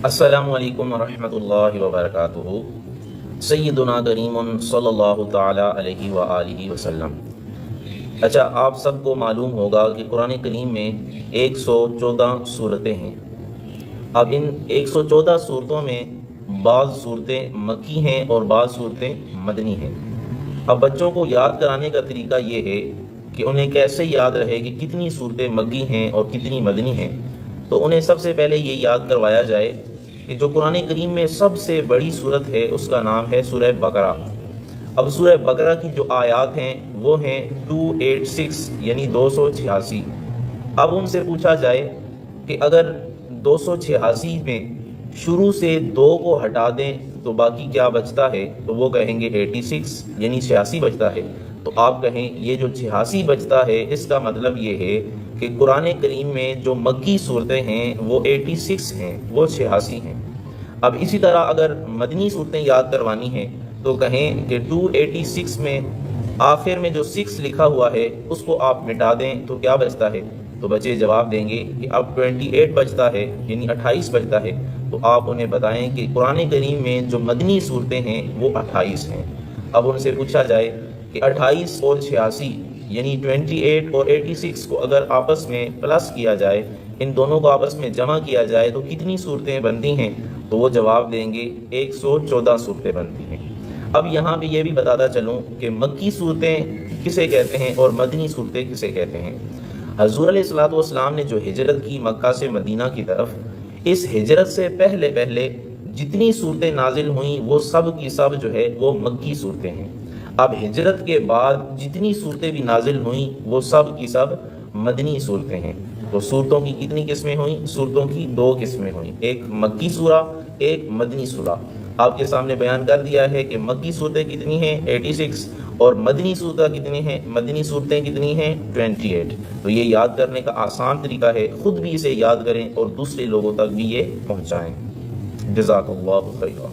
السلام علیکم ورحمۃ اللہ وبرکاتہ۔ سیدنا کریم صلی اللہ تعالیٰ علیہ وآلہ وسلم۔ اچھا، آپ سب کو معلوم ہوگا کہ قرآن کریم میں 114 صورتیں ہیں۔ اب ان 114 صورتوں میں بعض صورتیں مکی ہیں اور بعض صورتیں مدنی ہیں۔ اب بچوں کو یاد کرانے کا طریقہ یہ ہے کہ انہیں کیسے یاد رہے کہ کتنی صورتیں مکی ہیں اور کتنی مدنی ہیں، تو انہیں سب سے پہلے یہ یاد کروایا جائے کہ جو قرآن کریم میں سب سے بڑی صورت ہے اس کا نام ہے سورہ بقرہ۔ اب سورہ بقرہ کی جو آیات ہیں وہ ہیں 286 یعنی 286۔ اب ان سے پوچھا جائے کہ اگر 286 میں شروع سے 2 کو ہٹا دیں تو باقی کیا بچتا ہے، تو وہ کہیں گے 86 یعنی 86 بچتا ہے۔ تو آپ کہیں یہ جو 86 بچتا ہے اس کا مطلب یہ ہے کہ قرآن کریم میں جو مکی صورتیں ہیں وہ 86 ہیں، وہ 86 ہیں۔ اب اسی طرح اگر مدنی صورتیں یاد کروانی ہیں تو کہیں کہ 286 میں آخر میں جو 6 لکھا ہوا ہے اس کو آپ مٹا دیں تو کیا بچتا ہے، تو بچے جواب دیں گے کہ اب 28 بچتا ہے یعنی 28 بچتا ہے۔ تو آپ انہیں بتائیں کہ قرآن کریم میں جو مدنی صورتیں ہیں وہ 28 ہیں۔ اب ان سے پوچھا جائے کہ 28 اور 86 یعنی 28 اور 86 کو اگر آپس میں پلس کیا جائے، ان دونوں کو آپس میں جمع کیا جائے تو کتنی صورتیں بنتی ہیں، تو وہ جواب دیں گے 114 صورتیں بنتی ہیں۔ اب یہاں پہ یہ بھی بتاتا چلوں کہ مکی صورتیں کسے کہتے ہیں اور مدنی صورتیں کسے کہتے ہیں۔ حضور علیہ الصلوۃ والسلام نے جو ہجرت کی مکہ سے مدینہ کی طرف، اس ہجرت سے پہلے جتنی صورتیں نازل ہوئیں وہ سب کی سب جو ہے وہ مکی صورتیں ہیں۔ اب ہجرت کے بعد جتنی صورتیں بھی نازل ہوئیں وہ سب کی سب مدنی صورتیں ہیں۔ تو صورتوں کی کتنی قسمیں ہوئیں؟ صورتوں کی 2 قسمیں ہوئیں، ایک مکی سورہ، ایک مدنی سورہ۔ آپ کے سامنے بیان کر دیا ہے کہ مکی صورتیں کتنی ہیں 86 اور مدنی صورتیں کتنی ہیں، مدنی صورتیں کتنی ہیں 28۔ تو یہ یاد کرنے کا آسان طریقہ ہے، خود بھی اسے یاد کریں اور دوسرے لوگوں تک بھی یہ پہنچائیں۔ جزاک اللہ خیرا۔